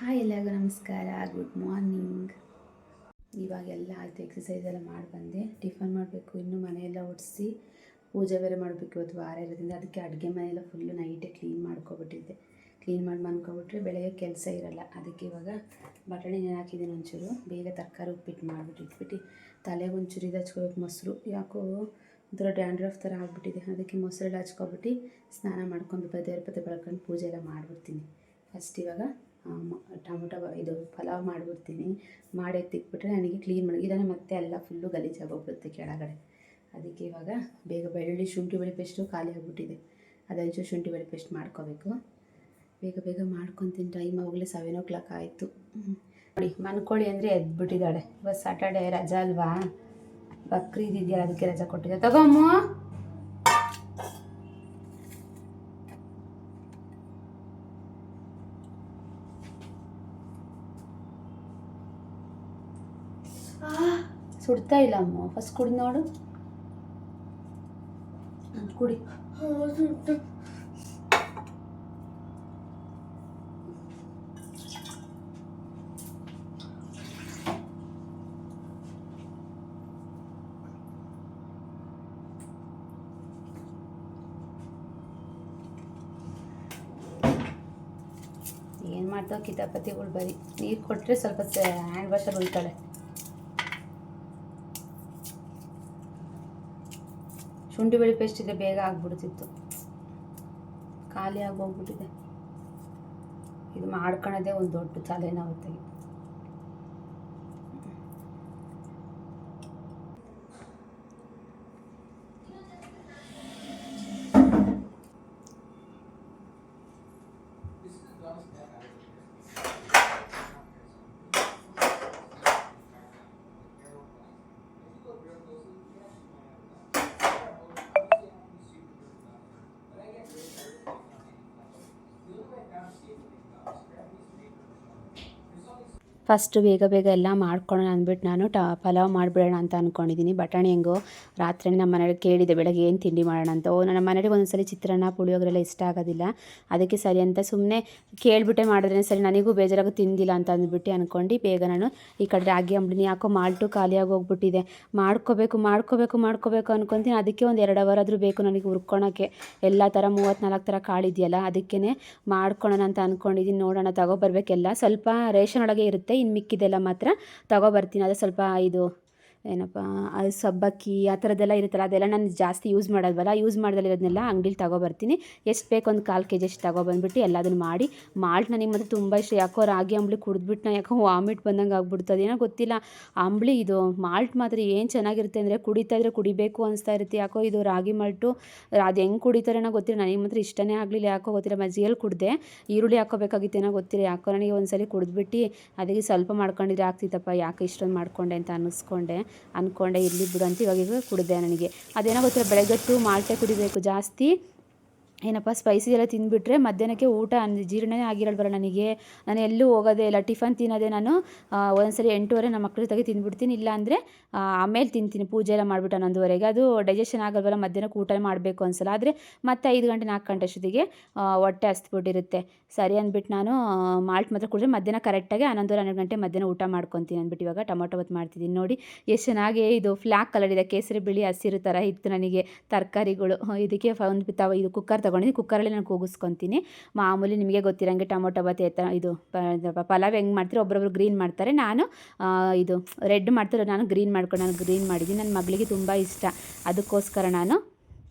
Hi ಎಲ್ಲರಿಗೂ ನಮಸ್ಕಾರ, good morning. ಇವಾಗೆಲ್ಲ ಆಯಿತು, ಎಕ್ಸಸೈಸ್ ಎಲ್ಲ ಮಾಡಿ ಬಂದೆ. ಟಿಫನ್ ಮಾಡಬೇಕು, ಇನ್ನೂ ಮನೆಯೆಲ್ಲ ಒಡಿಸಿ ಪೂಜೆ ಬೇರೆ ಮಾಡಬೇಕು. ಇವತ್ತು ವಾರ ಇರೋದ್ರಿಂದ ಅದಕ್ಕೆ ಅಡುಗೆ ಮನೆಯೆಲ್ಲ ಫುಲ್ಲು ನೈಟೇ ಕ್ಲೀನ್ ಮಾಡ್ಕೊಬಿಟ್ಟಿದ್ದೆ. ಕ್ಲೀನ್ ಮಾಡಿ ಮನ್ಕೊಬಿಟ್ರೆ ಬೆಳಗ್ಗೆ ಕೆಲಸ ಇರೋಲ್ಲ. ಅದಕ್ಕೆ ಇವಾಗ ಬಟಾಣಿ ಹಾಕಿದ್ದೀನಿ, ಒಂಚೂರು ಬೇಗ ತರಕಾರಿ ಉಪ್ಪಿಟ್ಟು ಮಾಡಿಬಿಟ್ಟು ಇಟ್ಬಿಟ್ಟು ತಲೆಗೆ ಒಂಚೂರು ಇದು ಹಚ್ಕೋಬೇಕು. ಮೊಸರು ಯಾಕೋ ಒಂಥರ ಡ್ಯಾಂಡ್ರಫ್ ಥರ ಆಗಿಬಿಟ್ಟಿದೆ, ಅದಕ್ಕೆ ಮೊಸರೆಲ್ಲ ಹಚ್ಕೊಬಿಟ್ಟು ಸ್ನಾನ ಮಾಡ್ಕೊಂಡು ದೇವ್ರ ಪತ್ತೆ ಬೆಳ್ಕೊಂಡು ಪೂಜೆ ಎಲ್ಲ ಮಾಡಿಬಿಡ್ತೀನಿ. ಫಸ್ಟ್ ಇವಾಗ ಟೊಮೊಟೊ ಇದು ಪಲಾವ್ ಮಾಡಿಬಿಡ್ತೀನಿ. ಮಾಡಿ ಎತ್ತಿಕ್ಬಿಟ್ರೆ ನನಗೆ ಕ್ಲೀನ್ ಮಾಡಿ ಇಲ್ಲಾಂದರೆ ಮತ್ತೆ ಎಲ್ಲ ಫುಲ್ಲು ಗಲೀಜಾಗೋಗ್ಬಿಡುತ್ತೆ ಕೆಳಗಡೆ. ಅದಕ್ಕೆ ಇವಾಗ ಬೇಗ ಬೆಳ್ಳುಳ್ಳಿ ಶುಂಠಿ ಬೆಳ್ಳುಳ್ಳಿ ಪೇಸ್ಟು ಖಾಲಿ ಆಗಿಬಿಟ್ಟಿದೆ. ಅದೊಂಚೂರು ಶುಂಠಿ ಬೆಳ್ಳುಳ್ಳಿ ಪೇಸ್ಟ್ ಮಾಡ್ಕೋಬೇಕು. ಬೇಗ ಬೇಗ ಮಾಡ್ಕೊತೀನಿ. ಟೈಮ್ ಆವಾಗಲೇ 7 o'clock ಆಯಿತು. ನೋಡಿ, ಮನ್ಕೊಳ್ಳಿ ಅಂದರೆ ಎದ್ಬಿಟ್ಟಿದ್ದಾಳೆ. ಇವತ್ತು ಸಾಟರ್ಡೆ ರಜಾ ಅಲ್ವಾ, ಬಕ್ರೀದ್ ಇದೆಯಲ್ಲ, ಅದಕ್ಕೆ ರಜಾ ಕೊಟ್ಟಿದ್ದೆ. ತಗೊಮ್ಮ ಸುಡ್ತಾ ಇಲ್ಲ ಅಮ್ಮ, ಫಸ್ಟ್ ಕುಡಿ ನೋಡು. ಕುಡಿ. ಏನು ಮಾಡ್ತಾವೆ ಕಿತಾಪತಿಗಳು, ಬರೀ ನೀರು ಕೊಟ್ಟರೆ ಸ್ವಲ್ಪ ಹ್ಯಾಂಡ್ ವಾಷಲ್ಲಿ ಉಳ್ತಾಳೆ. ಶುಂಠಿ ಬೆಳ್ಳುಳ್ಳಿ ಪೇಸ್ಟ್ ಇದ್ರೆ ಬೇಗ ಆಗ್ಬಿಡ್ತಿತ್ತು, ಖಾಲಿ ಆಗೋಗ್ಬಿಟ್ಟಿದೆ. ಇದು ಮಾಡ್ಕೊಳ್ಳೋದೇ ಒಂದು ದೊಡ್ಡ ತಲೆನೋವುತ್ತಾಗಿ. ಫಸ್ಟು ಬೇಗ ಬೇಗ ಎಲ್ಲ ಮಾಡ್ಕೊಳ್ಳೋಣ ಅಂದ್ಬಿಟ್ಟು ನಾನು ಪಲಾವ್ ಮಾಡಿಬಿಡೋಣ ಅಂತ ಅಂದ್ಕೊಂಡಿದ್ದೀನಿ. ಬಟಾಣಿ ಹೆಂಗೋ ರಾತ್ರಿ ನಮ್ಮ ಮನೆಯಲ್ಲಿ ಕೇಳಿದೆ ಬೆಳಗ್ಗೆ ಏನು ತಿಂಡಿ ಮಾಡೋಣ ಅಂತ. ನಮ್ಮ ಮನೇಲಿ ಒಂದೊಂದ್ಸಲಿ ಚಿತ್ರಾನ್ನ ಪುಳಿಯೋಗರೆಲ್ಲ ಇಷ್ಟ ಆಗೋದಿಲ್ಲ, ಅದಕ್ಕೆ ಸರಿ ಅಂತ ಸುಮ್ಮನೆ ಕೇಳಿಬಿಟ್ಟೆ ಮಾಡಿದ್ರೆ ಸರಿ, ನನಗೂ ಬೇಜಾರಾಗ ತಿಂದಿಲ್ಲ ಅಂತ ಅಂದ್ಬಿಟ್ಟು ಅಂದ್ಕೊಂಡು ಬೇಗ ನಾನು ಈ ಕಡೆ ರಾಗಿ ಅಂಬ್ಲಿನಿ ಯಾಕೋ ಮಾಲ್ಟು ಖಾಲಿಯಾಗಿ ಹೋಗ್ಬಿಟ್ಟಿದೆ. ಮಾಡ್ಕೋಬೇಕು ಅನ್ಕೊತೀನಿ. ಅದಕ್ಕೆ ಒಂದು 2 hour ಆದರೂ ಬೇಕು ನನಗೆ ಹುರ್ಕೊಳಕ್ಕೆ. ಎಲ್ಲ ಥರ 34 ಥರ ಕಾಳಿದೆಯಲ್ಲ, ಅದಕ್ಕೇ ಮಾಡ್ಕೊಳ್ಳೋಣ ಅಂತ ಅಂದ್ಕೊಂಡಿದ್ದೀನಿ. ನೋಡೋಣ, ತಗೊಬರ್ಬೇಕೆಲ್ಲ. ಸ್ವಲ್ಪ ರೇಷನ್ ಒಳಗೆ ಇರುತ್ತೆ, ಇನ್ನು ಮಿಕ್ಕಿದೆಲ್ಲ ಮಾತ್ರ ತಗೊಬರ್ತೀನಿ. ಅದು ಸ್ವಲ್ಪ ಇದು ಏನಪ್ಪ, ಅದು ಸಬ್ಬಕ್ಕಿ ಆ ಥರದ್ದೆಲ್ಲ ಇರುತ್ತಲ್ಲ, ಅದೆಲ್ಲ ನಾನು ಜಾಸ್ತಿ ಯೂಸ್ ಮಾಡೋಲ್ವಲ್ಲ, ಯೂಸ್ ಮಾಡ್ದಲ್ಲಿರೋದನ್ನೆಲ್ಲ ಅಂಗಡಿಲಿ ತಗೊಬರ್ತೀನಿ. ಎಷ್ಟು ಬೇಕು ಒಂದು 1/4 kg ಅಷ್ಟು ತಗೊಬಂದ್ಬಿಟ್ಟು ಎಲ್ಲದನ್ನು ಮಾಡಿ. ಮಾಲ್ಟ್ ನನಗೆ ಮತ್ತು ತುಂಬ ಇಷ್ಟ. ಯಾಕೋ ರಾಗಿ ಅಂಬ್ಲಿ ಕುಡಿದ್ಬಿಟ್ಟು ಯಾಕೋ ವಾಮಿಟ್ ಬಂದಂಗೆ ಆಗ್ಬಿಡ್ತದೆ, ಏನೋ ಗೊತ್ತಿಲ್ಲ. ಅಂಬ್ಲಿ ಇದು ಮಾಲ್ಟ್ ಮಾತ್ರ ಏನು ಚೆನ್ನಾಗಿರುತ್ತೆ ಅಂದರೆ ಕುಡಿತಾ ಇದ್ರೆ ಕುಡಿಬೇಕು ಅನಿಸ್ತಾ ಇರುತ್ತೆ. ಯಾಕೋ ಇದು ರಾಗಿ ಮಾಲ್ಟು ಅದು ಹೆಂಗೆ ಕುಡಿತಾರೇನೋ ಗೊತ್ತಿಲ್ಲ, ನನಗೆ ಮಾತ್ರ ಇಷ್ಟನೇ ಆಗಲಿಲ್ಲ. ಯಾಕೋ ಗೊತ್ತಿಲ್ಲ, ಮಜ್ಜಿಗೆಯಲ್ಲಿ ಕುಡಿದೆ, ಈರುಳ್ಳಿ ಹಾಕೋಬೇಕಾಗಿತ್ತೇನೋ ಗೊತ್ತಿಲ್ಲ. ಯಾಕೋ ನನಗೆ ಒಂದ್ಸಲಿ ಕುಡಿದ್ಬಿಟ್ಟು ಅದಕ್ಕೆ ಸ್ವಲ್ಪ ಮಾಡ್ಕೊಂಡಿದ್ರೆ ಆಗ್ತಿತ್ತಪ್ಪ, ಯಾಕೆ ಇಷ್ಟೊಂದು ಮಾಡ್ಕೊಂಡೆ ಅಂತ ಅಂದ್ಕೊಂಡೆ. ಇರಲಿ ಬಿಡು ಅಂತ ಇವಾಗ ಕುಡಿದೆ. ನನಗೆ ಅದೇನೋ ಗೊತ್ತಿಲ್ಲ, ಬೆಳಗ್ಗೆಟ್ಟು ಮಾಲ್ಟೆ ಕುಡಿಬೇಕು ಜಾಸ್ತಿ. ಏನಪ್ಪ ಸ್ಪೈಸಿ ಎಲ್ಲ ತಿಂದುಬಿಟ್ರೆ ಮಧ್ಯಾಹ್ನಕ್ಕೆ ಊಟ ಜೀರ್ಣನೇ ಆಗಿರಲ್ವಲ್ಲ ನನಗೆ. ನಾನು ಎಲ್ಲೂ ಹೋಗೋದೇ ಇಲ್ಲ, ಟಿಫನ್ ತಿನ್ನೋದೇ ನಾನು ಒಂದ್ಸರಿ 8:30 ನಮ್ಮ ಮಕ್ಳ ಜೊತೆಗೆ ತಿಂದುಬಿಡ್ತೀನಿ. ಇಲ್ಲಾಂದರೆ ಆಮೇಲೆ ತಿಂತೀನಿ, ಪೂಜೆ ಎಲ್ಲ ಮಾಡಿಬಿಟ್ಟು 11:30ಗೆ. ಅದು ಡೈಜೆಷನ್ ಆಗಲ್ವಲ್ಲ, ಮಧ್ಯಾಹ್ನಕ್ಕೆ ಊಟ ಮಾಡಬೇಕು ಅನ್ಸಲ್ಲ. ಆದರೆ ಮತ್ತೆ 5 ಗಂಟೆ 4 ಗಂಟೆ ಅಷ್ಟೊತ್ತಿಗೆ ಹೊಟ್ಟೆ ಹಸ್ಬಿಟ್ಟಿರುತ್ತೆ. ಸರಿ ಅಂದ್ಬಿಟ್ಟು ನಾನು ಮಾಲ್ಟ್ ಮಾತ್ರ ಕುಡಿದ್ರೆ ಮಧ್ಯಾಹ್ನ ಕರೆಕ್ಟಾಗಿ 11:30 12 ಗಂಟೆ ಮಧ್ಯಾಹ್ನ ಊಟ ಮಾಡ್ಕೊತೀನಿ ಅಂದ್ಬಿಟ್ಟು ಇವಾಗ ಟೊಮೊಟೊ ಬಾತ್ ಮಾಡ್ತಿದ್ದೀನಿ. ನೋಡಿ ಎಷ್ಟು ಚೆನ್ನಾಗಿ ಇದು ಫ್ಲ್ಯಾಕ್ ಕಲರ್ ಇದೆ, ಕೇಸರಿ ಬಿಳಿ ಹಸಿರು ಥರ ಇತ್ತು ನನಗೆ ತರಕಾರಿಗಳು. ಇದಕ್ಕೆ ಒಂದು ಇದು ಕುಕ್ಕರ್ ತೊಗೊಂಡಿದ್ದೀನಿ, ಕುಕ್ಕರಲ್ಲಿ ನಾನು ಕೂಗಿಸ್ಕೊತೀನಿ. ಮಾಮೂಲಿ ನಿಮಗೆ ಗೊತ್ತಿರೋಂಗೆ ಟೊಮೊಟೊ ಬಾತ್ ಇದು ಪಲಾವ್ ಹೆಂಗೆ ಮಾಡ್ತೀರೋ, ಒಬ್ಬೊಬ್ರು ಗ್ರೀನ್ ಮಾಡ್ತಾರೆ, ನಾನು ಇದು ರೆಡ್ ಮಾಡ್ತಾರೆ, ನಾನು ಗ್ರೀನ್ ಮಾಡಿದ್ದೀನಿ. ನನ್ನ ಮಗಳಿಗೆ ತುಂಬ ಇಷ್ಟ, ಅದಕ್ಕೋಸ್ಕರ ನಾನು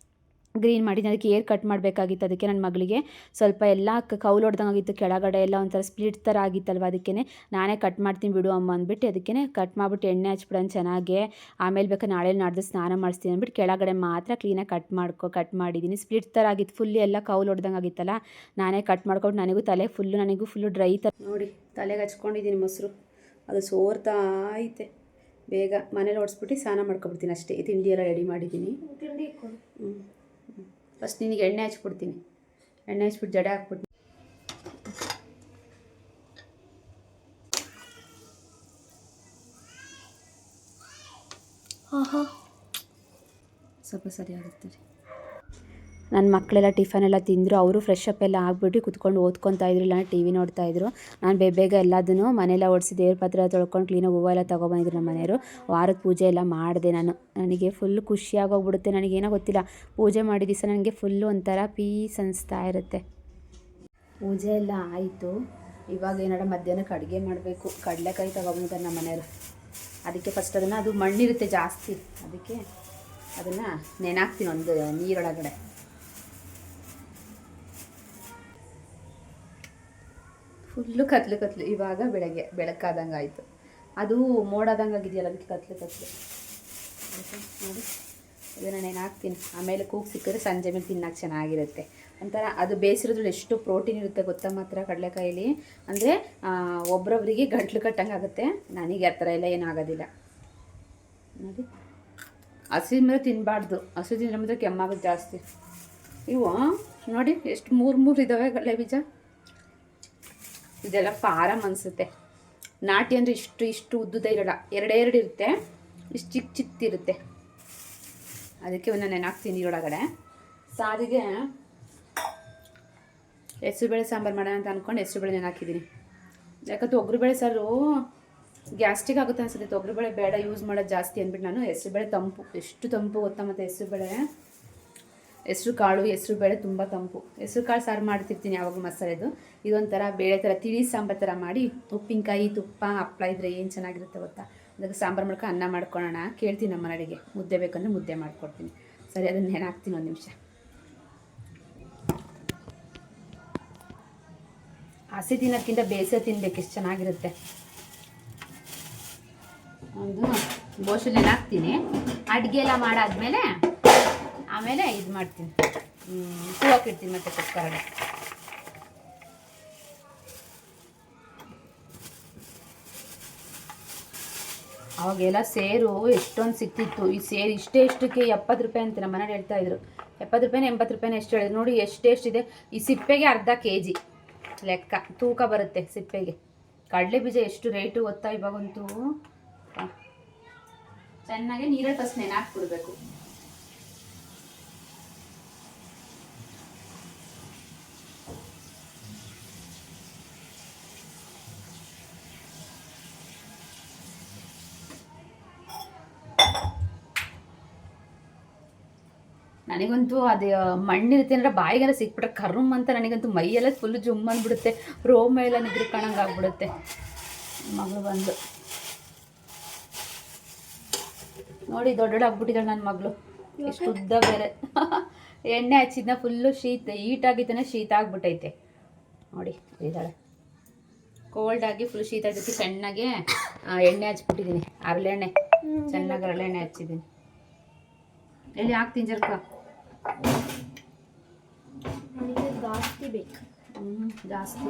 ಗ್ರೀನ್ ಮಾಡಿದ್ದೀನಿ. ಅದಕ್ಕೆ ಏರ್ ಕಟ್ ಮಾಡಬೇಕಾಗಿತ್ತು, ಅದಕ್ಕೆ ನನ್ನ ಮಗಳಿಗೆ ಸ್ವಲ್ಪ ಎಲ್ಲ ಕೌಲು ಹೊಡ್ದಂಗಾಗಿತ್ತು, ಕೆಳಗಡೆ ಎಲ್ಲ ಒಂಥರ ಸ್ಪ್ಲಿಟ್ ಥರ ಆಗಿತ್ತಲ್ವ, ಅದಕ್ಕೆ ನಾನೇ ಕಟ್ ಮಾಡ್ತೀನಿ ಬಿಡು ಅಮ್ಮ ಅಂದ್ಬಿಟ್ಟು ಅದಕ್ಕೆ ಕಟ್ ಮಾಡಿಬಿಟ್ಟು ಎಣ್ಣೆ ಹಚ್ಬಿಡೋಣ ಚೆನ್ನಾಗೆ. ಆಮೇಲೆ ಬೇಕಾದ್ರೆ ನಾಳೆ ನಾಡ್ದು ಸ್ನಾನ ಮಾಡಿಸ್ತೀನಿ ಅಂದ್ಬಿಟ್ಟು ಕೆಳಗಡೆ ಮಾತ್ರ ಕ್ಲೀನಾಗಿ ಕಟ್ ಮಾಡಿದ್ದೀನಿ. ಸ್ಪ್ಲಿಟ್ ಥರ ಆಗಿತ್ತು, ಫುಲ್ ಎಲ್ಲ ಕೌಲು ಹೊಡ್ದಂಗಾಗಿತ್ತಲ್ಲ, ನಾನೇ ಕಟ್ ಮಾಡ್ಕೊಂಡು ನನಗೂ ಫುಲ್ಲು ಡ್ರೈ ಥರ. ನೋಡಿ ತಲೆಗೆ ಹಚ್ಕೊಂಡಿದ್ದೀನಿ ಮೊಸರು, ಅದು ಸೋರ್ತಾ ಐತೆ. ಬೇಗ ಮನೇಲಿ ಓಡಿಸ್ಬಿಟ್ಟು ಸ್ನಾನ ಮಾಡ್ಕೊಬಿಡ್ತೀನಿ ಅಷ್ಟೇ. ತಿಂಡಿ ಎಲ್ಲ ರೆಡಿ ಮಾಡಿದ್ದೀನಿ. ಫಸ್ಟ್ ನಿನಗೆ ಎಣ್ಣೆ ಹಚ್ಬಿಡ್ತೀನಿ, ಎಣ್ಣೆ ಹಚ್ಬಿಟ್ಟು ಜಡೆ ಹಾಕ್ಬಿಟ್ಟು ಸ್ವಲ್ಪ ಸರಿ ಆಗುತ್ತೆ. ನನ್ನ ಮಕ್ಕಳೆಲ್ಲ ಟಿಫನ್ ಎಲ್ಲ ತಿಂದರು. ಅವರು ಫ್ರೆಶ್ ಅಪ್ ಎಲ್ಲ ಆಗಿಬಿಟ್ಟು ಕುತ್ಕೊಂಡು ಓದ್ಕೊತಾ ಇದ್ರು, ಇಲ್ಲ ಟಿ ವಿ ನೋಡ್ತಾಯಿದ್ರು. ನಾನು ಬೇಗ ಎಲ್ಲದನ್ನು ಮನೆಯೆಲ್ಲ ಒಡಿಸಿ ದೇವ್ರ ಪತ್ರ ತೊಳ್ಕೊಂಡು ಕ್ಲೀನಾಗಿ ಹೂವು ಎಲ್ಲ ತೊಗೊಬಂದಿದ್ರು ನಮ್ಮ ಮನೆಯವರು. ವಾರದ ಪೂಜೆ ಎಲ್ಲ ಮಾಡಿದೆ ನಾನು. ನನಗೆ ಫುಲ್ ಖುಷಿಯಾಗೋಗ್ಬಿಡುತ್ತೆ. ನನಗೇನೋ ಗೊತ್ತಿಲ್ಲ, ಪೂಜೆ ಮಾಡಿದ ದಿವಸ ನನಗೆ ಫುಲ್ಲು ಒಂಥರ ಪೀಸ್ ಅನಿಸ್ತಾ ಇರುತ್ತೆ. ಪೂಜೆ ಎಲ್ಲ ಆಯಿತು. ಇವಾಗ ಏನಾರ ಮಧ್ಯಾಹ್ನಕ್ಕೆ ಅಡುಗೆ ಮಾಡಬೇಕು. ಕಡಲೆಕಾಯಿ ತೊಗೊಬಂದಿದ್ದಾರೆ ನಮ್ಮ ಮನೆಯವರು. ಅದಕ್ಕೆ ಫಸ್ಟ್ ಅದು ಮಣ್ಣಿರುತ್ತೆ ಜಾಸ್ತಿ, ಅದಕ್ಕೆ ಅದನ್ನು ನೆನಾಕ್ತೀನಿ ಒಂದು ನೀರೊಳಗಡೆ. ಫುಲ್ಲು ಕತ್ಲು ಇವಾಗ ಬೆಳಕಾದಂಗೆ ಆಯಿತು. ಅದು ಮೋಡಾದಂಗೆ ಆಗಿದೆಯಲ್ಲ, ಅದಕ್ಕೆ ಕತ್ಲು ನೋಡಿ. ಇದನ್ನು ನೆನಾಕ್ತೀನಿ. ಆಮೇಲೆ ಕೂಗು ಸಿಕ್ಕಿದ್ರೆ ಸಂಜೆ ಮೇಲೆ ತಿನ್ನೋಕೆ ಚೆನ್ನಾಗಿರುತ್ತೆ. ಒಂಥರ ಅದು ಬೇಯಿಸಿರೋದ್ರಲ್ಲಿ ಎಷ್ಟು ಪ್ರೋಟೀನ್ ಇರುತ್ತೆ ಗೊತ್ತಾ ಮಾತ್ರ ಕಡಲೆಕಾಯಲ್ಲಿ. ಅಂದರೆ ಒಬ್ರೊಬ್ರಿಗೆ ಗಂಟ್ಲು ಕಟ್ಟಂಗೆ ಆಗುತ್ತೆ. ನನಗೆ ಆ ಥರ ಎಲ್ಲ ಏನಾಗೋದಿಲ್ಲ ನೋಡಿ. ಹಸಿ ಮೇಲೆ ತಿನ್ನಬಾರ್ದು, ಹಸಿ ತಿಂದರೆ ಮಾತ್ರ ಕೆಮ್ಮಾಗೋದು ಜಾಸ್ತಿ. ಇವು ನೋಡಿ ಎಷ್ಟು ಮೂರು ಇದ್ದಾವೆ ಕಡಲೆ ಬೀಜ. ಇದೆಲ್ಲ ಫಾರಮ್ ಅನಿಸುತ್ತೆ. ನಾಟಿ ಅಂದರೆ ಇಷ್ಟು ಉದ್ದುದ ಇರೋಲ್ಲ, ಎರಡೆರಡು ಇರುತ್ತೆ, ಇಷ್ಟು ಚಿಕ್ಕದಿರುತ್ತೆ. ಅದಕ್ಕೆ ಒಂದು ನೆನಾಕ್ತೀನಿ ನೀರೊಳಗಡೆ. ಸಾರಿಗೆ ಹೆಸರುಬೇಳೆ ಸಾಂಬಾರು ಮಾಡೋಣ ಅಂತ ಅಂದ್ಕೊಂಡು ಹೆಸರುಬೇಳೆ ನೆನಾಕಿದ್ದೀನಿ. ಯಾಕಂದ್ರೆ ತೊಗರಿಬೇಳೆ ಸಾರು ಗ್ಯಾಸ್ಟ್ರಿಕ್ ಆಗುತ್ತೆ ಅನ್ಸುತ್ತೆ. ತೊಗರಿಬೇಳೆ ಬೇಡ ಯೂಸ್ ಮಾಡೋದು ಜಾಸ್ತಿ ಅಂದ್ಬಿಟ್ಟು ನಾನು ಹೆಸರುಬೇಳೆ ತಂಪು, ಎಷ್ಟು ತಂಪು ಗೊತ್ತಾ. ಮತ್ತು ಹೆಸರು ಕಾಳು ತುಂಬ ತಂಪು. ಹೆಸರು ಕಾಳು ಸಾರು ಮಾಡ್ತಿರ್ತೀನಿ ಯಾವಾಗ ಮಸಾಲೆದು. ಇದೊಂಥರ ಬೇಳೆ ಥರ ತಿಳಿ ಸಾಂಬಾರು ಥರ ಮಾಡಿ ಉಪ್ಪಿನಕಾಯಿ ತುಪ್ಪ ಹಪ್ಪಳ ಇದ್ದರೆ ಏನು ಚೆನ್ನಾಗಿರುತ್ತೆ ಗೊತ್ತಾ. ಅದಕ್ಕೆ ಸಾಂಬಾರು ಮಾಡ್ಕೊಂಡು ಅನ್ನ ಮಾಡ್ಕೊಳ್ಳೋಣ ಕೇಳ್ತೀನಿ ನಮ್ಮ ಮನೆಗೆ. ಮುದ್ದೆ ಬೇಕಂದರೆ ಮುದ್ದೆ ಮಾಡಿಕೊಡ್ತೀನಿ. ಸರಿ, ಅದನ್ನು ನೆನಾಕ್ತೀನಿ ಒಂದು ನಿಮಿಷ. ಹಸಿ ತಿನ್ನೋಕ್ಕಿಂತ ಬೇಯಿಸೋ ತಿನ್ಬೇಕು, ಎಷ್ಟು ಚೆನ್ನಾಗಿರುತ್ತೆ. ಒಂದು ಬೋಸು ನೆನಾಕ್ತೀನಿ. ಅಡುಗೆ ಎಲ್ಲ ಮಾಡಾದ್ಮೇಲೆ ಆಮೇಲೆ ಇದು ಮಾಡ್ತೀನಿ, ಕೂಗಾಕಿಡ್ತೀನಿ ಮತ್ತೆ ಕುಕ್ಕರ್ಗೆ. ಅವಾಗೆಲ್ಲ ಸೇರು ಎಷ್ಟೊಂದು ಸಿಕ್ತಿತ್ತು. ಈ ಸೇರು ಇಷ್ಟಕ್ಕೆ 70 ರೂಪಾಯಿ ಅಂತ ನಮ್ಮ ಮನೇಲಿ ಹೇಳ್ತಾಯಿದ್ರು. 70 ರೂಪಾಯಿನ 80 ರೂಪಾಯಿನ ಎಷ್ಟು ಹೇಳಿದ್ರು ನೋಡಿ. ಎಷ್ಟೆಷ್ಟಿದೆ. ಈ ಸಿಪ್ಪೆಗೆ ಅರ್ಧ kg ಲೆಕ್ಕ ತೂಕ ಬರುತ್ತೆ ಸಿಪ್ಪೆಗೆ. ಕಡಲೆ ಬೀಜ ಎಷ್ಟು ರೇಟು ಗೊತ್ತಾ ಇವಾಗಂತೂ. ಚೆನ್ನಾಗಿ ನೀರಲ್ಲಿ ಫಸ್ಟ್ ನೆನಾಕ್ಬಿಡ್ಬೇಕು. ನನಗಂತೂ ಅದು ಮಣ್ಣಿರುತ್ತೆ ಅಂದರೆ ಬಾಯಿಗೆಲ್ಲ ಸಿಕ್ಬಿಟ್ರೆ ಕರ್ಮ್ ಅಂತ ನನಗಂತೂ ಮೈಯೆಲ್ಲ ಫುಲ್ಲು ಜುಮ್ ಅಂದ್ಬಿಡುತ್ತೆ. ರೋಮ ಎಲ್ಲ ನಿದ್ರೆ ಕಾಣಂಗೆ ಆಗ್ಬಿಡುತ್ತೆ. ಮಗಳು ಬಂದು ನೋಡಿ ದೊಡ್ಡಡಾಗ್ಬಿಟ್ಟಿದ್ದಾಳೆ ನನ್ನ ಮಗಳು. ಎಷ್ಟು ಉದ್ದ ಬೇರೆ. ಎಣ್ಣೆ ಹಚ್ಚಿದ್ನ ಫುಲ್ಲು ಹೀಟಾಗಿದ್ದಾನೆ, ಶೀತ ಆಗ್ಬಿಟ್ಟೈತೆ ನೋಡಿ. ಇದ್ದಾಳೆ ಕೋಲ್ಡಾಗಿ ಫುಲ್ ಶೀತ ಇದಕ್ಕೆ ಚೆನ್ನಾಗಿ ಎಣ್ಣೆ ಹಚ್ಬಿಟ್ಟಿದ್ದೀನಿ. ಹರಳೆಣ್ಣೆ ಚೆನ್ನಾಗಿ ಹರಳೆಣ್ಣೆ ಹಚ್ಚಿದ್ದೀನಿ. ಎಲ್ಲಿ ಹಾಕ್ತೀನಿ ಜರ್ಕ. ಜಾಸ್ತಿ ಬೇಕು. ಜಾಸ್ತಿ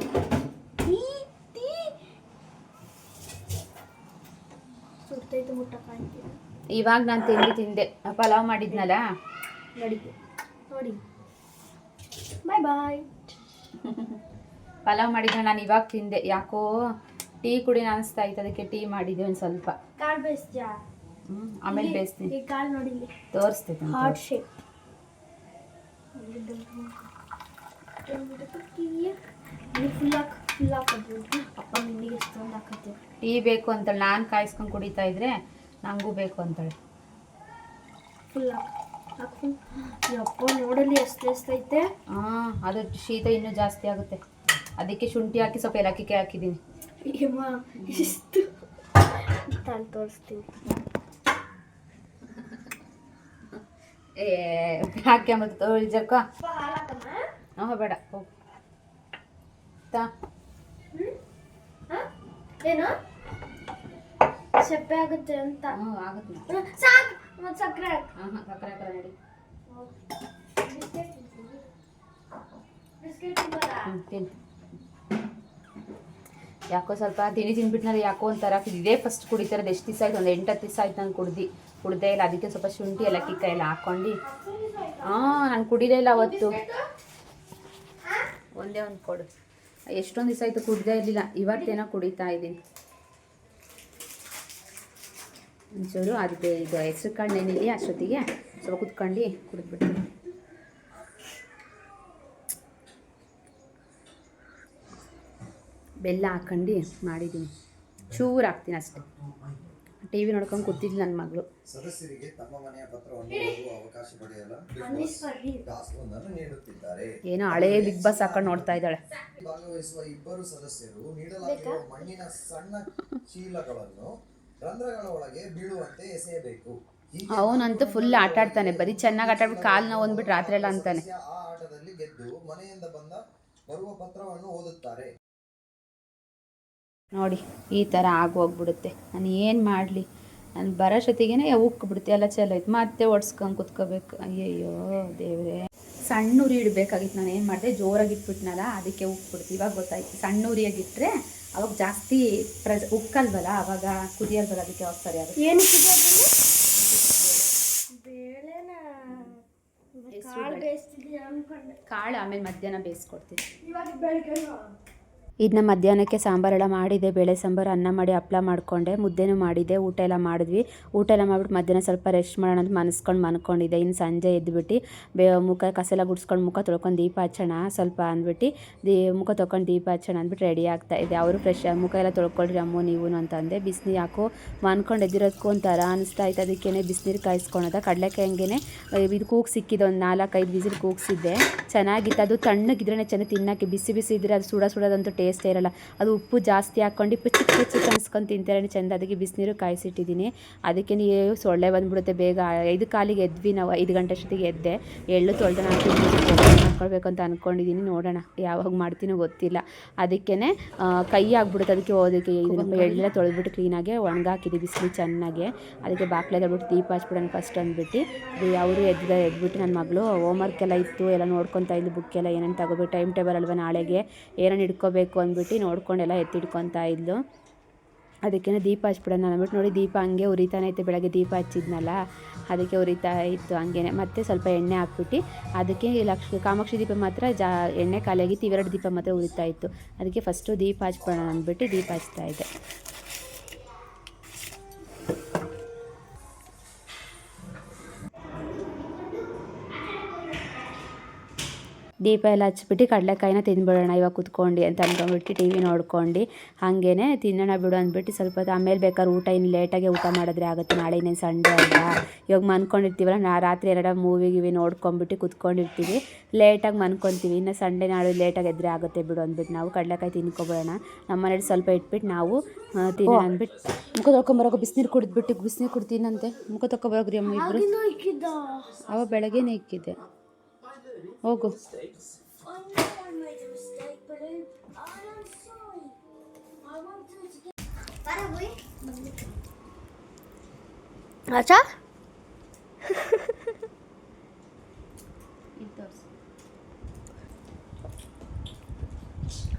ಸುತ್ತೈದು ಮುಟ್ಟ ಕಾಣ್ತೀವಿ. ಇವಾಗ ನಾನು ತಿಂದೆ ಪಲಾವ್ ಮಾಡಿದ್ನಲ್ಲ ನೋಡಿ. ಬಾಯ್. ಪಲಾವ್ ಮಾಡಿದ್ನ ನಾನು ಇವಾಗ ತಿಂದೆ. ಯಾಕೋ ಟೀ ಕುಡಿ ಅನಿಸ್ತಾ ಇತ್ತು, ಅದಕ್ಕೆ ಟೀ ಮಾಡಿದ್ದೆ ಒಂದು ಸ್ವಲ್ಪ. ಕಾಳು ಬೇಯಿಸ್ತೀಯಾ? ಆಮೇಲೆ ಬೇಯಿಸ್ತೀನಿ. ಈ ಕಾಳು ನೋಡಿ ತೋರಿಸ್ತೀನಿ. Heart shape. ಫುಲ್ ಹಾಕೋದು. ಅಪ್ಪ ನಿನಗೆ ಎಷ್ಟೊಂದು ಹಾಕತ್ತೆ. ಟೀ ಬೇಕು ಅಂತೇಳಿ ನಾನು ಕಾಯಿಸ್ಕೊಂಡು ಕುಡಿತಾ ಇದ್ರೆ ನನಗೂ ಬೇಕು ಅಂತೇಳಿ ಫುಲ್ ಹಾಕು. ಯಪ್ಪ ನೋಡಲಿ ಎಷ್ಟೈತೆ. ಅದು ಶೀತ ಇನ್ನೂ ಜಾಸ್ತಿ ಆಗುತ್ತೆ. ಅದಕ್ಕೆ ಶುಂಠಿ ಹಾಕಿ ಸ್ವಲ್ಪ ಏಲಕ್ಕಿ ಹಾಕಿದ್ದೀನಿ. ಇಷ್ಟು ತೋರಿಸ್ತೀನಿ. ಹಾಕಿ ಮತ್ತೆ ಜರ್ಕ. ಬೇಡ ಹೋಗು. ಏನು ಸಪ್ಪೆ ಆಗುತ್ತೆ ಅಂತ. ಆಗುತ್ತೆ ಸಾಕು. ಮತ್ತೆ ಸಕ್ಕರೆ ಸಕ್ಕರೆ ಹಾಕಲ್ಲ ನೋಡಿ. ಯಾಕೋ ಸ್ವಲ್ಪ ತಿಂದ್ಬಿಟ್ನಲ್ಲಿ ಯಾಕೋ ಒಂಥರ ಇದೇ ಫಸ್ಟ್ ಕುಡಿತಾರದು. ಎಷ್ಟು ದಿವಸ ಆಯ್ತು, ಒಂದು 8-10 ದಿವಸ ಆಯ್ತು ನಾನು ಕುಡ್ದೇ ಇಲ್ಲ. ಅದಕ್ಕೆ ಸ್ವಲ್ಪ ಶುಂಠಿ ಏಲಕ್ಕಿ ಎಲ್ಲ ಹಾಕ್ಕೊಂಡು ನಾನು ಕುಡಿದೇ ಇಲ್ಲ ಅವತ್ತು. ಒಂದೇ ಒಂದು ಕೊಡು. ಎಷ್ಟೊಂದು ದಿವಸ ಆಯಿತು ಕುಡ್ದೇ ಇರಲಿಲ್ಲ. ಇವತ್ತೇನೋ ಕುಡಿತಾ ಇದ್ದೀನಿ. ಒಂಚೂರು ಅದು ಇದು ಹೆಸರು ಕಾಳು ನೆನೆಲಿ ಅಷ್ಟೊತ್ತಿಗೆ ಸ್ವಲ್ಪ ಕುತ್ಕೊಂಡು ಕುಡಿದ್ಬಿಟ್ಟು ಬೆಲ್ಲ ಹಾಕೊಂಡು ಮಾಡಿದ್ದೀನಿ. ಚೂರು ಹಾಕ್ತೀನಿ ಅಷ್ಟೇ. ಟಿ ವಿ ನೋಡ್ಕೊಂಡು ಕೂತಿದ್ಲು ನನ್ನ ಮಗಳು. ಸದಸ್ಯರಿಗೆ ತಮ್ಮ ಮನೆಯ ಪತ್ರವನ್ನು ಓದುವ ಅವಕಾಶ ಪಡೆಯಲು ಟಾಸ್ಕ್ ಒಂದನ್ನು ನೀಡುತ್ತಿದ್ದಾರೆ. ಏನೋ ಹಳೇ ಬಿಗ್ ಬಾಸ್ ಹಾಕೊಂಡು ನೋಡ್ತಾ ಇದ್ದಾಳೆ. ಭಾಗವಹಿಸುವ ಇಬ್ಬರು ಸದಸ್ಯರು ನೀಡಲಾಗಿರುವ ಮಣ್ಣಿನ ಸಣ್ಣ ಚೀಲಗಳನ್ನು ರಂಧ್ರಗಳ ಒಳಗೆ ಬೀಳುವಂತೆ ಎಸೆಯಬೇಕು. ಅವನಂತೂ ಫುಲ್ ಆಟ ಆಡ್ತಾನೆ, ಬರೀ ಚೆನ್ನಾಗಿ ಆಟ ಆಡ್ಬಿಟ್ಟು ಕಾಲು ನೋವು ಅಂದ್ಬಿಟ್ಟು ರಾತ್ರಿ ಎಲ್ಲ ಅಂತಾನೆ. ಆ ಆಟದಲ್ಲಿ ಗೆದ್ದು ಮನೆಯಿಂದ ಬರುವ ಪತ್ರವನ್ನು ಓದುತ್ತಾರೆ. ನೋಡಿ ಈ ಥರ ಆಗೋಗ್ಬಿಡುತ್ತೆ. ನಾನು ಏನು ಮಾಡಲಿ, ನಾನು ಬರೋಷ್ಟೊತ್ತಿಗೆ ಉಕ್ಬಿಡುತ್ತೆ, ಎಲ್ಲ ಚಲೋ ಐತೆ, ಮತ್ತೆ ಒಡ್ಸ್ಕೊಂಡು ಕುತ್ಕೋಬೇಕು. ಅಯ್ಯಯ್ಯೋ ದೇವ್ರೆ, ಸಣ್ಣ ಉರಿ ಇಡಬೇಕಾಗಿತ್ತು. ನಾನು ಏನು ಮಾಡಿದೆ, ಜೋರಾಗಿ ಇಟ್ಬಿಟ್ನಲ್ಲ, ಅದಕ್ಕೆ ಉಕ್ಬಿಡ್ತು. ಇವಾಗ ಗೊತ್ತಾಯ್ತು, ಸಣ್ಣ ಉರಿಯಾಗಿಟ್ಟರೆ ಅವಾಗ ಜಾಸ್ತಿ ಉಕ್ಕಲ್ವಲ್ಲ, ಅವಾಗ ಕುದಿಯಲ್ವಲ್ಲ, ಅದಕ್ಕೆ ಅವಾಗ ಸರಿ ಆಗುತ್ತೆ. ಏನು ಕಾಳು ಆಮೇಲೆ ಮಧ್ಯಾಹ್ನ ಬೇಯಿಸ್ಕೊಡ್ತೀನಿ. ಇವಾಗ ಬೆಳಗ್ಗೆ ಇದನ್ನ ಮಧ್ಯಾಹ್ನಕ್ಕೆ ಸಾಂಬಾರೆಲ್ಲ ಮಾಡಿದೆ. ಬೇಳೆ ಸಾಂಬಾರು, ಅನ್ನ ಮಾಡಿ ಹಪ್ಳ ಮಾಡಿಕೊಂಡೆ, ಮುದ್ದೆನೂ ಮಾಡಿದೆ. ಊಟ ಎಲ್ಲ ಮಾಡಿದ್ವಿ. ಊಟ ಎಲ್ಲ ಮಾಡಿಬಿಟ್ಟು ಮಧ್ಯಾಹ್ನ ಸ್ವಲ್ಪ ರೆಸ್ಟ್ ಮಾಡೋಣ ಅಂತ ಮನ್ಕೊಂಡಿದ್ದೆ. ಇನ್ನು ಸಂಜೆ ಎದ್ದುಬಿಟ್ಟು ಮುಖ ಕಸೆಲ್ಲ ಗುಡಿಸ್ಕೊಂಡು ಮುಖ ತೊಳ್ಕೊಂಡು ದೀಪ ಹಚ್ಚೋಣ ಸ್ವಲ್ಪ ಅಂದ್ಬಿಟ್ಟು ಮುಖ ತೊಳ್ಕೊಂಡು ದೀಪ ಹಚ್ಚೋಣ ಅಂದ್ಬಿಟ್ಟು ರೆಡಿ ಆಗ್ತಾಯಿದ್ದೆ. ಅವರು ಫ್ರೆಶ್ ಮುಖ ಎಲ್ಲ ತೊಳ್ಕೊಳ್ರಿ ಅಮ್ಮು ನೀವು ಅಂತಂದೆ. ಬಿಸಿನೀರು ಯಾಕೋ ಮನ್ಕೊಂಡು ಎದ್ದಿರೋದಕ್ಕೂ ಒಂಥರ ಅನಿಸ್ತಾ ಇತ್ತು. ಅದಕ್ಕೇ ಬಿಸಿನೀರು ಕಾಯಿಸ್ಕೊಳೋದ. ಕಡಲೆಕಾಯಿ ಹಂಗೇ ಇದು ಕೂಗು ಸಿಕ್ಕಿದೆ, ಒಂದು 4-5 ವಿಸಿಲ್ ಕೂಗಿಸಿದ್ದೆ. ಚೆನ್ನಾಗಿತ್ತು. ಅದು ತಣ್ಣಗಿದ್ರೇ ಚೆನ್ನಾಗಿ ತಿನ್ನೋಕ್ಕೆ, ಬಿಸಿ ಬಿಸಿ ಇದ್ದರೆ ಅದು ಸುಡೋದಂತೂ ಟೇಸ್ಟೇ ಇರಲ್ಲ. ಅದು ಉಪ್ಪು ಜಾಸ್ತಿ ಹಾಕ್ಕೊಂಡು ಚಿಕ್ಕ ಅನ್ಸ್ಕೊಂಡು ತಿಂತಾರೆ ಚೆಂದ. ಅದಕ್ಕೆ ಬಿಸಿನೀರು ಕಾಯಿಸಿಟ್ಟಿದ್ದೀನಿ. ಅದಕ್ಕೆ ನೀವು ಸೊಳ್ಳೆ ಬಂದುಬಿಡುತ್ತೆ ಬೇಗ. 5 ಕಾಲಿಗೆ ಎದ್ವಿ ನಾವು. 5 ಗಂಟೆ ಅಷ್ಟೊತ್ತಿಗೆ ಎದ್ದೆ. ಎಳ್ಳು ತೊಳೆದ ಮಾಡ್ಕೊಳ್ಬೇಕು ಅಂತ ಅಂದ್ಕೊಂಡಿದ್ದೀನಿ. ನೋಡೋಣ ಯಾವಾಗ ಮಾಡ್ತೀನೋ ಗೊತ್ತಿಲ್ಲ. ಅದಕ್ಕೇ ಕೈ ಆಗ್ಬಿಡುತ್ತೆ. ಅದಕ್ಕೆ ಎಳ್ಳೆಲ್ಲ ತೊಳೆದ್ಬಿಟ್ಟು ಕ್ಲೀನಾಗಿ ಒಣಗಾಕಿದ್ವಿ ಬಿಸಿಲು ಚೆನ್ನಾಗೆ. ಅದಕ್ಕೆ ಬಾಕ್ಲೆ ತೊಳ್ಬಿಟ್ಟು ದೀಪ ಹಚ್ಬಿಡೋಣ ಫಸ್ಟ್ ಅಂದ್ಬಿಟ್ಟು. ಅವರು ಎದ್ಬಿಟ್ಟು ನನ್ನ ಮಗಳು ಹೋಮ್ವರ್ಕ್ ಎಲ್ಲ ಇತ್ತು, ಎಲ್ಲ ನೋಡ್ಕೊತಾ ಇದ್ದು, ಬುಕ್ಕೆಲ್ಲ ಏನೇನು ತಗೋಬೇಕು, ಟೈಮ್ ಟೇಬಲ್ ಅಲ್ವಾ ನಾಳೆಗೆ ಏನೇನು ಇಟ್ಕೋಬೇಕು ಅಂದ್ಬಿಟ್ಟು ನೋಡ್ಕೊಂಡೆಲ್ಲ ಎತ್ತಿಡ್ಕೊತಾ ಇದ್ಲು. ಅದಕ್ಕೆ ದೀಪ ಹಚ್ಬಿಡೋಣ ಅಂದ್ಬಿಟ್ಟು ನೋಡಿ ದೀಪ ಹಂಗೆ ಉರಿತಾನೆ ಐತೆ. ಬೆಳಗ್ಗೆ ದೀಪ ಹಚ್ಚಿದ್ನಲ್ಲ ಅದಕ್ಕೆ ಉರಿತಾ ಇತ್ತು ಹಂಗೆ. ಮತ್ತು ಸ್ವಲ್ಪ ಎಣ್ಣೆ ಹಾಕ್ಬಿಟ್ಟು ಅದಕ್ಕೆ ಕಾಮಾಕ್ಷಿ ದೀಪ ಮಾತ್ರ ಎಣ್ಣೆ ಖಾಲಿಯಾಗಿತ್ತು, ಇವೆರಡು ದೀಪ ಮಾತ್ರ ಉರಿತಾ ಇತ್ತು. ಅದಕ್ಕೆ ಫಸ್ಟು ದೀಪ ಹಚ್ಬಿಡೋಣ ಅಂದ್ಬಿಟ್ಟು ದೀಪ ಹಚ್ತಾ ಇದ್ದೆ. ದೀಪ ಎಲ್ಲ ಹಚ್ಬಿಟ್ಟು ಕಡಲೆಕಾಯಿನ ತಿಂದ್ಬಿಡೋಣ ಇವಾಗ ಕುತ್ಕೊಂಡು ಅಂತ ಅಂದ್ಕೊಂಡ್ಬಿಟ್ಟು ಟಿ ವಿ ನೋಡ್ಕೊಂಡು ಹಾಗೇ ತಿನ್ನೋಣ ಬಿಡು ಅಂದ್ಬಿಟ್ಟು ಸ್ವಲ್ಪ ಹೊತ್ತು. ಆಮೇಲೆ ಬೇಕಾದ್ರೆ ಊಟ ಇನ್ನು ಲೇಟಾಗಿ ಊಟ ಮಾಡಿದ್ರೆ ಆಗುತ್ತೆ, ನಾಳೆ ಇನ್ನೇನು ಸಂಡೇ ಅಲ್ವಾ. ಇವಾಗ ಮನ್ಕೊಂಡಿರ್ತೀವಲ್ಲ, ರಾತ್ರಿ 2 ಮೂವಿ ಕುತ್ಕೊಂಡಿರ್ತೀವಿ, ಲೇಟಾಗಿ ಮನ್ಕೊತೀವಿ. ಇನ್ನು ಸಂಡೇ ನಾಳೆ ಲೇಟಾಗಿ ಎದ್ರೆ ಆಗುತ್ತೆ ಬಿಡು ಅಂದ್ಬಿಟ್ಟು ನಾವು ಕಡಲೆಕಾಯಿ ತಿನ್ಕೊಬಿಡೋಣ. ನಮ್ಮ ಮನೇಲಿ ಸ್ವಲ್ಪ ಇಟ್ಬಿಟ್ಟು ನಾವು ತಿನ್ನೋಣ ಅಂದ್ಬಿಟ್ಟು ಮುಖ ತೊಳ್ಕೊಂಬರೋಕೆ ಬಿಸಿನೀರು ಕುಡ್ತೀನಂತೆ. ಮುಖ ತೊಳ್ಕೊಬರೋಗ್ರಿ ಅಮ್ಮ ಇಬ್ಬರು. ಅವ ಬೆಳಗ್ಗೆನೇ ಇಕ್ಕಿದ್ದೆ. ಹೋಗು. ಆಚಾ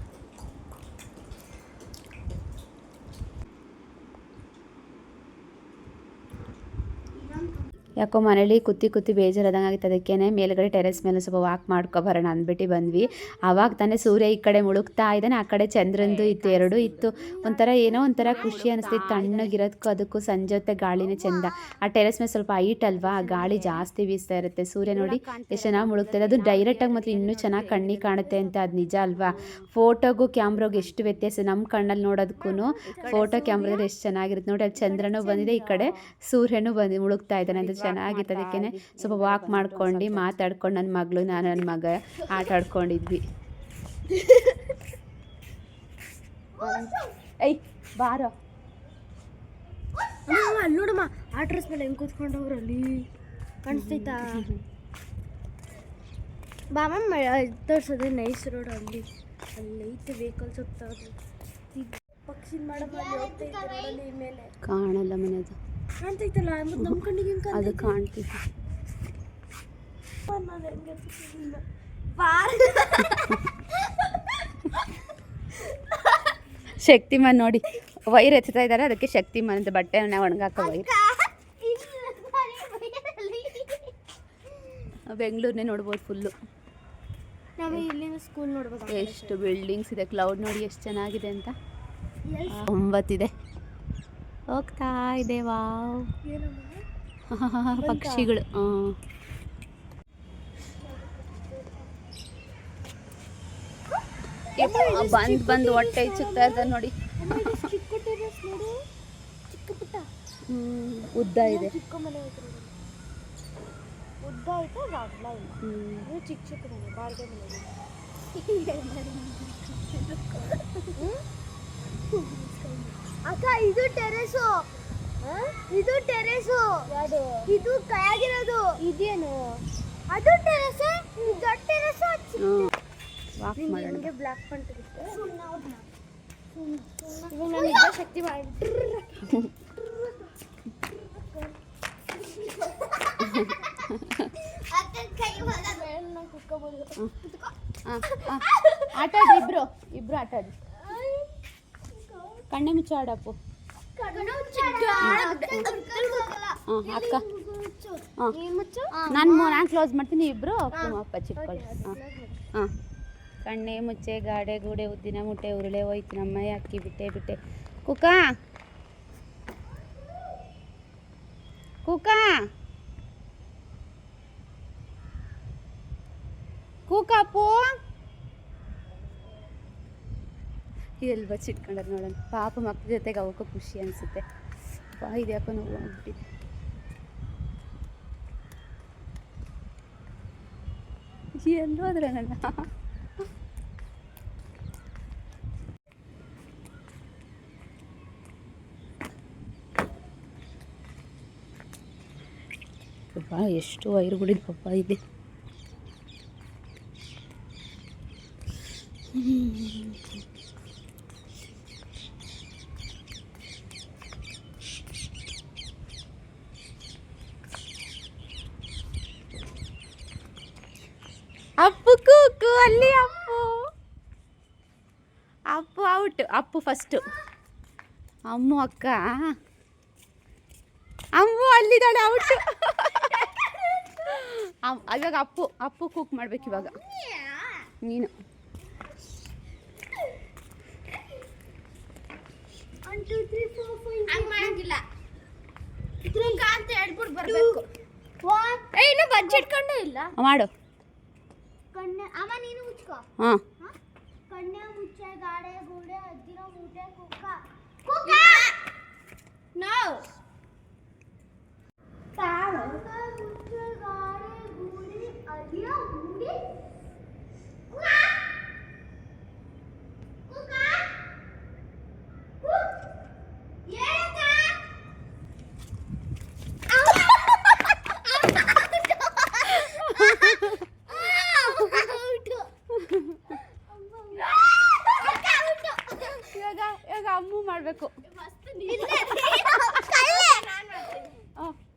ಯಾಕೋ ಮನೇಲಿ ಕೂತಿ ಬೇಜಾರಾದಂಗೆ ಆಗಿತ್ತು. ಅದಕ್ಕೇ ಮೇಲ್ಗಡೆ ಟೆರೆಸ್ ಮೇಲೆ ಸ್ವಲ್ಪ ವಾಕ್ ಮಾಡ್ಕೊಬರೋಣ ಅಂದ್ಬಿಟ್ಟು ಬಂದ್ವಿ. ಆವಾಗ ತಾನೇ ಸೂರ್ಯ ಈ ಕಡೆ ಮುಳುಗ್ತಾ ಇದ್ದಾನೆ, ಆ ಕಡೆ ಚಂದ್ರಂದು ಇತ್ತು, 2 ಇತ್ತು. ಏನೋ ಒಂಥರ ಖುಷಿ ಅನಿಸ್ತಿತ್ತು ತಣ್ಣಗಿರೋದಕ್ಕೂ. ಅದಕ್ಕೂ ಸಂಜೆ ಹೊತ್ತೆ ಗಾಳಿನೇ ಚೆಂದ. ಆ ಟೆರೆಸ್ ಮೇಲೆ ಸ್ವಲ್ಪ ಹೈಟ್ ಅಲ್ವಾ, ಗಾಳಿ ಜಾಸ್ತಿ ಬೀಸ್ತಾ ಇರುತ್ತೆ. ಸೂರ್ಯ ನೋಡಿ ಎಷ್ಟು ಚೆನ್ನಾಗಿ ಮುಳುಗ್ತದೆ. ಅದು ಡೈರೆಕ್ಟಾಗಿ ಮಾತ್ರ ಇನ್ನೂ ಚೆನ್ನಾಗಿ ಕಣ್ಣಿಗೆ ಕಾಣುತ್ತೆ ಅಂತ ಅದು ನಿಜ ಅಲ್ವಾ. ಫೋಟೋಗೂ ಕ್ಯಾಮ್ರಾಗೂ ಎಷ್ಟು ವ್ಯತ್ಯಾಸ. ನಮ್ಮ ಕಣ್ಣಲ್ಲಿ ನೋಡೋದಕ್ಕೂ ಫೋಟೋ ಕ್ಯಾಮ್ರಾದಲ್ಲಿ ಎಷ್ಟು ಚೆನ್ನಾಗಿರುತ್ತೆ ನೋಡಿ. ಅಲ್ಲಿ ಚಂದ್ರನೂ ಬಂದಿದೆ, ಈ ಕಡೆ ಸೂರ್ಯನೂ ಮುಳುಗ್ತಾ ಇದ್ದಾನೆ ಅಂತ ಚೆನ್ನಾಗಿತ್ತು. ಅದಕ್ಕೇ ಸ್ವಲ್ಪ ವಾಕ್ ಮಾಡ್ಕೊಂಡು ಮಾತಾಡ್ಕೊಂಡು ನನ್ನ ಮಗಳು ನನ್ನ ಮಗ ಆಟ ಆಡ್ಕೊಂಡಿದ್ವಿ. ಐ ಬಾರೋ ಅಲ್ಲಿ ನೋಡಮ್ಮ, ಆ ಡ್ರೆಸ್ ಮೇಲೆ ಹೆಂಗೆ ಕೂತ್ಕೊಂಡವ್ರು ಅಲ್ಲಿ ಕಾಣಿಸ್ತೈತಾ? ಬಾಮ ತೋರ್ಸೋದೆ ನೈಸ್ ರೋಡ್, ಅಲ್ಲಿ ಐತೆ ವೆಹಿಕಲ್ಸ್ ಹೋಗ್ತಾ ಪಕ್ಷಿ ಮಾಡಲ್ಲಿ ಮೇಲೆ ಕಾಣಲ್ಲ ಮನೆದು ಕಾಣ್ತೈತಲ್ಲ, ನಮ್ಮ ಕಣ್ಣಿಗೆ ಅದು ಕಾಣ್ತಿತ್ತು. ಶಕ್ತಿಮಾನ್ ನೋಡಿ ವೈರ್ ಎತ್ತಾ ಇದ್ದಾರೆ, ಅದಕ್ಕೆ ಶಕ್ತಿಮಾನ್ ಅಂತ ಬಟ್ಟೆನ ಒಣಗಾಕೋ ವೈರ್. ಬೆಂಗಳೂರನ್ನೇ ನೋಡ್ಬೋದು ಫುಲ್ಲು. ನಾವು ಇಲ್ಲಿಂದ ಸ್ಕೂಲ್ ನೋಡ್ಬೋದು. ಎಷ್ಟು ಬಿಲ್ಡಿಂಗ್ಸ್ ಇದೆ, ಕ್ಲೌಡ್ ನೋಡಿ ಎಷ್ಟು ಚೆನ್ನಾಗಿದೆ ಅಂತ. 9 ಇದೆ, ಹೋಗ್ತಾ ಇದೆ. ವಾವ್ ಪಕ್ಷಿಗಳು. ಬಂದು ಹೊಟ್ಟೆ ಇಚ್ಚುತ್ತಾ ಇರ್ತಾರೆ ನೋಡಿ. ಚಿಕ್ಕ ಟೆರೆಸ್ ನೋಡು, ಚಿಕ್ಕ ಪುಟ್ಟ ಉದ್ದ ಇದೆ. ಚಿಕ್ಕ ಮನೆ ಐತೆ, ಉದ್ದ ಐತೆ, ಅಗಲ ಇಲ್ಲ. ಇದು ಚಿಕ್ಕ ಚಿಕ್ಕ ಮನೆ, ಬಾಡಿಗೆ ಮನೆ. ಅಕ್ಕ ಇದು ಟೆರೆಸು, ಇದು ಟೆರೆಸು. ಯಾವುದು ಇದು ಕೆಳಗಿರೋದು? ಇದೇನು ಅದು ಟೆರೆಸ್? ದೊಡ್ಡ ಟೆರೆಸ್. ವಾಕ್ ಮಾಡೋಣ. ನಿಮಗೆ ಬ್ಲಾಕ್ ಪ್ಯಾಂಟ್ ಇರುತ್ತೆ. ಇವಾಗ ನಾನು ಇದ್ದ ಶಕ್ತಿ ಮಾಡಿ ಆಟಾಡಿ, ಇಬ್ರು ಆಟಾಡಿ. ಕಣ್ಣೆ ಮುಚ್ಚ ಆಡಪ್ಪು. ಅಕ್ಕ ನಾನು ಕ್ಲೋಸ್ ಮಾಡ್ತೀನಿ, ಇಬ್ರು ಅಪ್ಪ ಚಿಟ್ಕೊಳ್ಳಿ. ಹಾಂ ಕಣ್ಣೆ ಮುಚ್ಚೆ ಗಾಡೆ ಗೂಡೆ ಉದ್ದಿನ ಮುಟ್ಟೆ ಉರುಳೆ ಹೋಯ್ತು ನಮ್ಮಯ್ಯ ಅಕ್ಕಿ ಬಿಟ್ಟೆ ಕುಕ್ಕ ಕೂಕಪ್ಪು ಎಲ್ಲಿ ಬಚ್ಚಿಟ್ಕೊಂಡ್ರೆ ನೋಡೋಣ. ಪಾಪ ಮಕ್ಕಳ ಜೊತೆಗೆ ಅವಕ್ಕೂ ಖುಷಿ ಅನಿಸುತ್ತೆ. ಇದು ಯಾಕೋ ನೋವು ಆಗ್ಬಿಟ್ಟಿದೆ. ಎಲ್ಲೋದ್ರೆ ನನ್ನ ಪಾಪ ಎಷ್ಟು ವೈರುಗಳಿದೆ ಪಾಪ ಇದೆ. ಅಪ್ಪು ಕೂಕು ಅಲ್ಲಿ ಅಪ್ಪು ಔಟ್. ಅಪ್ಪು ಫಸ್ಟು. ಅಮ್ಮು ಅಕ್ಕ ಅಮ್ಮು ಅಲ್ಲಿದ್ದಾಳೆ ಔಟ್. ಇವಾಗ ಅಪ್ಪು ಕುಕ್ ಮಾಡ್ಬೇಕು ಇವಾಗ ನೀನು. ಇನ್ನು ಬಜೆಟ್ ಕಂಡು ಇಲ್ಲ ಮಾಡು. ಕಣ್ಣೆ ಅಮ್ಮ ನೀನು ಮುಚ್ಕೋ. ಹಾಂ ಕಣ್ಣೆ ಮುಚ್ಚೆ ಗಾಡೆ ಗೂಡೆ ಅಜ್ಜಿನ ಮೂಟೆ ಕುಕ್ಕ ನೋ ತಾಳು ಮುಚ್ಚೆ ಗಾಡೆ ಗೂಡೆ ಅಜ್ಜಿನ ಮೂಡೆ ಇವಾಗ ಅಮ್ಮು ಮಾಡಬೇಕು.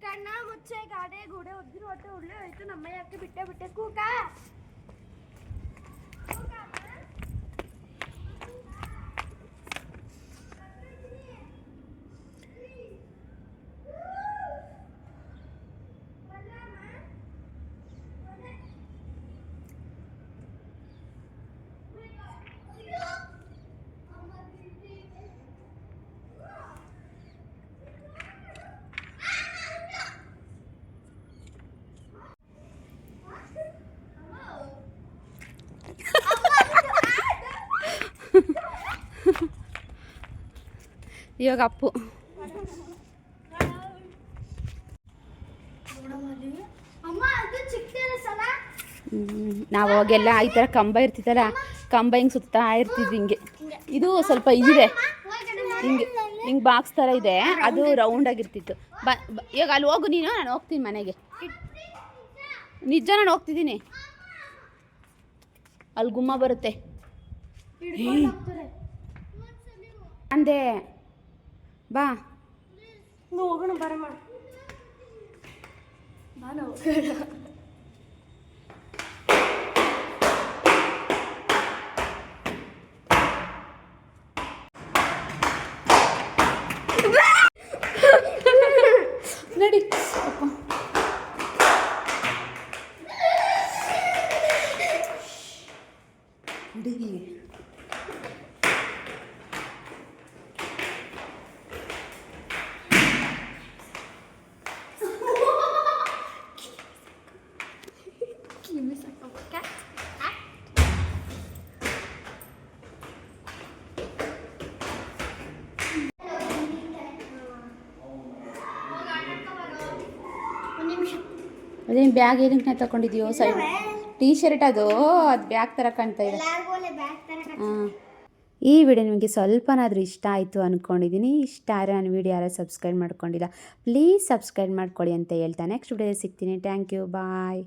ಕಣ್ಣ ಮುಚ್ಚೆ ಗಾಡೆ ಗೂಡೆ ಒದ್ದಿನ ಹೊಟ್ಟೆ ಉಳ್ಳೆ ಹೋಯ್ತು ನಮ್ಮಯ್ಯ ಅಕ್ಕಿ ಬಿಟ್ಟೆ ಕೂಕ. ಇವಾಗ ಅಪ್ಪು ನಾವು ಅವಾಗೆಲ್ಲ ಈ ಥರ ಕಂಬ ಇರ್ತಿತ್ತಲ್ಲ, ಕಂಬ ಹಿಂಗೆ ಸುತ್ತಾ ಇರ್ತಿದ್ವಿ. ಹಿಂಗೆ ಇದು ಸ್ವಲ್ಪ ಇದಿದೆ, ಹಿಂಗೆ ಬಾಕ್ಸ್ ಥರ ಇದೆ, ಅದು ರೌಂಡಾಗಿರ್ತಿತ್ತು. ಇವಾಗ ಅಲ್ಲಿ ಹೋಗು ನೀನು, ನಾನು ಹೋಗ್ತೀನಿ ಮನೆಗೆ. ನಿಜ ನಾನು ಹೋಗ್ತಿದ್ದೀನಿ. ಅಲ್ಲಿ ಗುಮ್ಮ ಬರುತ್ತೆ ಅಂದೆ. ಬಾ ಹೋಗೋಣ ಬರಮ್ಮ. ಬಾ ನಾವು ನಡಿ. ಹುಡುಗಿ ಅದೇ ಬ್ಯಾಗ್ ಏನಕ್ಕೆ ನಾ ತಗೊಂಡಿದ್ಯೋ ಸೈಡ್ ಟೀ ಶರ್ಟ್ ಅದು ಬ್ಯಾಗ್ ಥರ ಕಾಣ್ತಾ ಇದೆ. ಹಾಂ, ಈ ವಿಡಿಯೋ ನಿಮಗೆ ಸ್ವಲ್ಪನಾದರೂ ಇಷ್ಟ ಆಯಿತು ಅಂದ್ಕೊಂಡಿದ್ದೀನಿ. ಇಷ್ಟ ಆದರೆ ನಾನು ವಿಡಿಯೋ ಯಾರು ಸಬ್ಸ್ಕ್ರೈಬ್ ಮಾಡ್ಕೊಂಡಿಲ್ಲ, ಪ್ಲೀಸ್ ಸಬ್ಸ್ಕ್ರೈಬ್ ಮಾಡ್ಕೊಳ್ಳಿ ಅಂತ ಹೇಳ್ತಾ ನೆಕ್ಸ್ಟ್ ವಿಡಿಯೋ ಸಿಗ್ತೀನಿ. Thank you, bye.